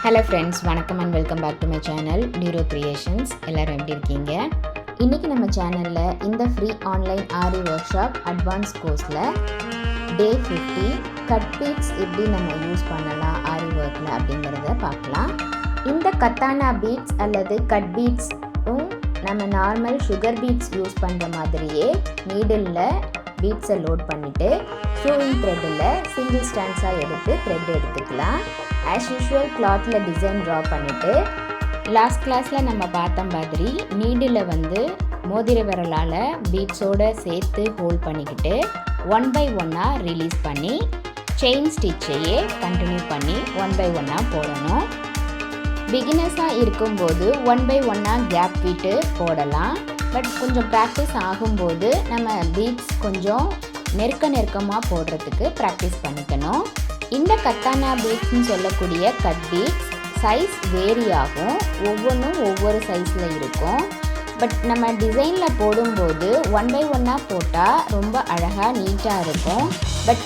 Hello friends, வணக்கம் and welcome back to my channel Neuro Creations. எல்லாரும் எப்படி இருக்கீங்க? இன்னைக்கு நம்ம சேனல்ல இந்த ஃப்ரீ ஆன்லைன் ஆரி ஒர்க் ஷாப் அட்வான்ஸ் கோர்ஸ்ல டே 50 கட் பீட்ஸ் எப்படி நம்ம யூஸ் பண்ணலாம் ஆரி ஒர்க்ல அப்படிங்கறத பார்க்கலாம். இந்த கத்தானா பீட்ஸ் அல்லது கட் பீட்ஸ் நம்ம நார்மல் சுகர் பீட்ஸ் யூஸ் பண்ற மாதிரியே நீடில்ல பீட்ஸை லோட் பண்ணிட்டு ஷூவிங் த்ரெட்டில் சிங்கிள் ஸ்டாண்ட்ஸாக எடுத்து த்ரெட் எடுத்துக்கலாம். ஆஸ் யூஷுவல் கிளாத்தில் டிசைன் ட்ரா பண்ணிவிட்டு லாஸ்ட் கிளாஸில் நம்ம பார்த்த மாதிரி நீடில் மோதிர விரலால் பீட்ஸோடு சேர்த்து ஹோல்ட் பண்ணிக்கிட்டு 1 by 1 ரிலீஸ் பண்ணி செயின் ஸ்டிச்சையே கண்டினியூ பண்ணி 1 by 1 போடணும். பிகினர்ஸாக இருக்கும்போது 1 by 1 கேப் விட்டு போடலாம். பட் கொஞ்சம் ப்ராக்டிஸ் ஆகும்போது நம்ம பீட்ஸ் கொஞ்சம் நெருக்கமாக போடுறதுக்கு ப்ராக்டிஸ் பண்ணிக்கணும். இந்த கத்தானா பீட்ஸ்னு சொல்லக்கூடிய கட் பீட்ஸ் சைஸ் வேரி ஆகும், ஒவ்வொன்றும் ஒவ்வொரு சைஸில் இருக்கும். பட் நம்ம டிசைனில் போடும்போது 1 by 1 போட்டால் ரொம்ப அழகாக நீட்டாக இருக்கும். பட்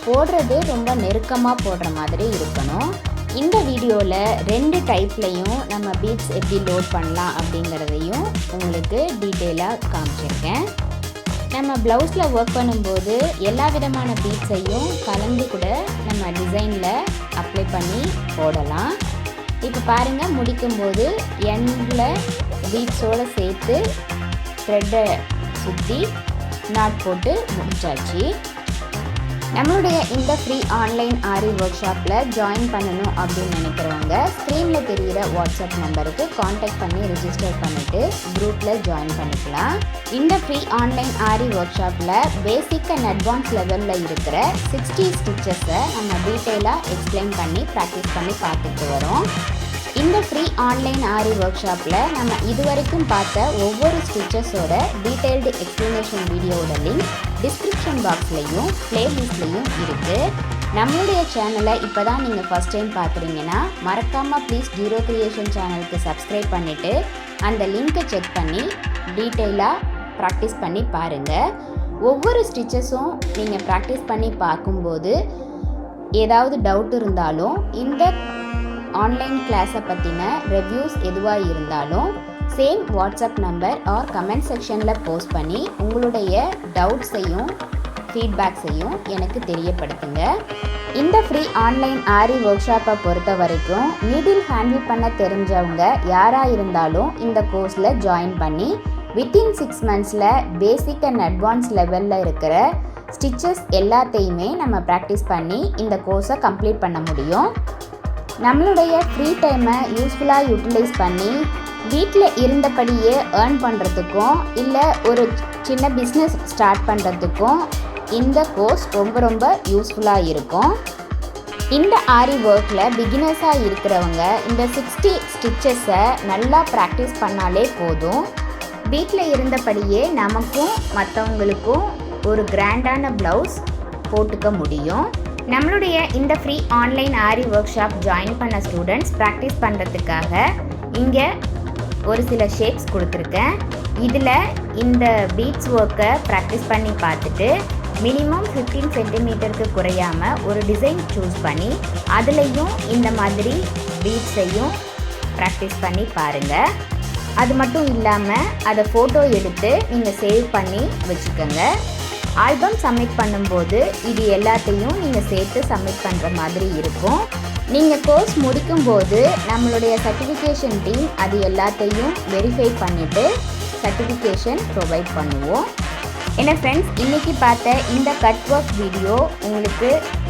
போடுறது ரொம்ப நெருக்கமாக போடுற மாதிரி இருக்கணும். இந்த வீடியோவில் 2 டைப்லையும் நம்ம பீட்ஸ் எப்படி லோட் பண்ணலாம் அப்படிங்கிறதையும் உங்களுக்கு டீட்டெயிலாக காமிச்சிருக்கேன். நம்ம ப்ளவுஸில் ஒர்க் பண்ணும்போது எல்லா விதமான பீட்ஸையும் கலந்து கூட நம்ம டிசைனில் அப்ளை பண்ணி போடலாம். இப்போ பாருங்கள், முடிக்கும்போது எண்டில் பீட்ஸோடு சேர்த்து த்ரெட்டை சுற்றி நாட் போட்டு முடிச்சாச்சு. நம்மளுடைய இந்த ஃப்ரீ ஆன்லைன் ஆரி ஒர்க் ஷாப்பில் ஜாயின் பண்ணணும் அப்படின்னு நினைக்கிறவங்க ஸ்க்ரீனில் தெரிகிற வாட்ஸ்அப் நம்பருக்கு காண்டாக்ட் பண்ணி ரிஜிஸ்டர் பண்ணிவிட்டு குரூப்பில் ஜாயின் பண்ணிக்கலாம். இந்த ஃப்ரீ ஆன்லைன் ஆரி ஒர்க் ஷாப்பில் பேசிக் அண்ட் அட்வான்ஸ் லெவலில் இருக்கிற 60 ஸ்டிச்சஸை நம்ம டீட்டெயிலாக எக்ஸ்பிளைன் பண்ணி ப்ராக்டிஸ் பண்ணி பார்த்துட்டு வரோம். இந்த ஃப்ரீ ஆன்லைன் ஆரி ஒர்க் ஷாப்பில் நம்ம இதுவரைக்கும் பார்த்த ஒவ்வொரு ஸ்டிச்சஸோட டீட்டெயில்டு எக்ஸ்ப்ளனேஷன் வீடியோவோட லிங்க் டிஸ்கிரிப்ஷன் பாக்ஸ்லையும் ப்ளேலிஸ்ட்லையும் இருக்குது. நம்மளுடைய சேனலை இப்போ தான் நீங்கள் ஃபஸ்ட் டைம் பார்க்குறீங்கன்னா மறக்காமல் ப்ளீஸ் நியூரோ கிரியேஷன் சேனலுக்கு சப்ஸ்கிரைப் பண்ணிவிட்டு அந்த லிங்க்கை செக் பண்ணி டீட்டெயிலாக ப்ராக்டிஸ் பண்ணி பாருங்கள். ஒவ்வொரு ஸ்டிச்சஸும் நீங்கள் ப்ராக்டிஸ் பண்ணி பார்க்கும்போது ஏதாவது டவுட் இருந்தாலும் இந்த ஆன்லைன் கிளாஸை பற்றின ரிவ்யூஸ் எதுவாக இருந்தாலும் same WhatsApp number or comment செக்ஷனில் போஸ்ட் பண்ணி உங்களுடைய டவுட்ஸையும் ஃபீட்பேக்ஸையும் எனக்கு தெரியப்படுத்துங்க. இந்த ஃப்ரீ ஆன்லைன் ஆரி ஒர்க் ஷாப்பை பொறுத்த வரைக்கும் நீடில் ஹேண்டில் பண்ண தெரிஞ்சவங்க யாராக இருந்தாலும் இந்த கோர்ஸில் ஜாயின் பண்ணி வித்தின் 6 monthஸில் பேசிக் அண்ட் அட்வான்ஸ் லெவலில் இருக்கிற ஸ்டிச்சஸ் எல்லாத்தையுமே நம்ம ப்ராக்டிஸ் பண்ணி இந்த கோர்ஸை கம்ப்ளீட் பண்ண முடியும். நம்மளுடைய ஃப்ரீ டைமை யூஸ்ஃபுல்லாக யூட்டிலைஸ் பண்ணி வீட்டில் இருந்தபடியே ஏர்ன் பண்ணுறதுக்கும் இல்லை ஒரு சின்ன பிஸ்னஸ் ஸ்டார்ட் பண்ணுறதுக்கும் இந்த கோர்ஸ் ரொம்ப ரொம்ப யூஸ்ஃபுல்லாக இருக்கும். இந்த ஆரி ஒர்க்கில் பிகினர்ஸாக இருக்கிறவங்க இந்த 60 ஸ்டிச்சஸை நல்லா ப்ராக்டிஸ் பண்ணாலே போதும். வீட்டில் இருந்தபடியே நமக்கும் மற்றவங்களுக்கும் ஒரு கிராண்டான ப்ளவுஸ் போட்டுக்க முடியும். நம்மளுடைய இந்த ஃப்ரீ ஆன்லைன் ஆரி ஒர்க் ஷாப் ஜாயின் பண்ண ஸ்டூடெண்ட்ஸ் ப்ராக்டிஸ் பண்ணுறதுக்காக இங்கே ஒரு சில ஷேப்ஸ் கொடுத்துருக்கேன். இதில் இந்த பீட்ஸ் ஒர்க்கை ப்ராக்டிஸ் பண்ணி பார்த்துட்டு மினிமம் 15 சென்டிமீட்டருக்கு குறையாமல் ஒரு டிசைன் சூஸ் பண்ணி அதுலேயும் இந்த மாதிரி பீட்ஸையும் ப்ராக்டிஸ் பண்ணி பாருங்கள். அது மட்டும் இல்லாமல் அதை ஃபோட்டோ எடுத்து நீங்கள் சேவ் பண்ணி வச்சுக்கோங்க. ஆல்பம் சப்மிட் பண்ணும்போது இது எல்லாத்தையும் நீங்கள் சேர்த்து சப்மிட் பண்ணுற மாதிரி இருக்கும். நீங்கள் கோர்ஸ் முடிக்கும்போது நம்மளுடைய சர்டிஃபிகேஷன் டீம் அது எல்லாத்தையும் வெரிஃபை பண்ணிவிட்டு சர்டிஃபிகேஷன் ப்ரொவைட் பண்ணுவோம். என்ன ஃப்ரெண்ட்ஸ், இன்றைக்கி பார்த்த இந்த கட் ஒர்க் வீடியோ உங்களுக்கு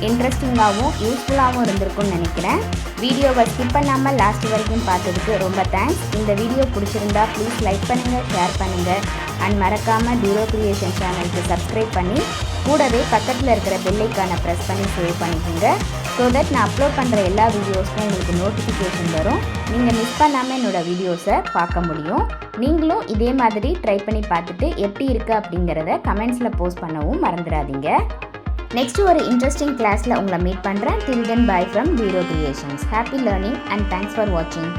இன்ட்ரெஸ்டிங்காகவும் யூஸ்ஃபுல்லாகவும் இருந்திருக்கும்னு நினைக்கிறேன். வீடியோவை ஸ்கிப் பண்ணாமல் லாஸ்ட் வரைக்கும் பார்த்ததுக்கு ரொம்ப தேங்க்ஸ். இந்த வீடியோ பிடிச்சிருந்தா ப்ளீஸ் லைக் பண்ணுங்கள், ஷேர் பண்ணுங்கள் அண்ட் மறக்காமல் நியூரோ கிரியேஷன் சேனலுக்கு சப்ஸ்கிரைப் பண்ணி கூடவே பக்கத்தில் இருக்கிற பெல் ஐக்கானை ப்ரெஸ் பண்ணி சேவ் பண்ணிக்கோங்க. ஸோ தட் நான் அப்லோட் பண்ணுற எல்லா வீடியோஸ்க்கும் உங்களுக்கு நோட்டிஃபிகேஷன் வரும். நீங்கள் மிஸ் பண்ணாமல் என்னோடய வீடியோஸை பார்க்க முடியும். நீங்களும் இதே மாதிரி ட்ரை பண்ணி பார்த்துட்டு எப்படி இருக்குது அப்படிங்கிறத கமெண்ட்ஸில் போஸ்ட் பண்ணவும் மறந்துடாதீங்க. நெக்ஸ்ட்டு ஒரு இன்ட்ரெஸ்டிங் கிளாஸில் உங்களை மீட் பண்ணுறேன். Till then bye from neuro creations. Happy learning and thanks for வாட்சிங்.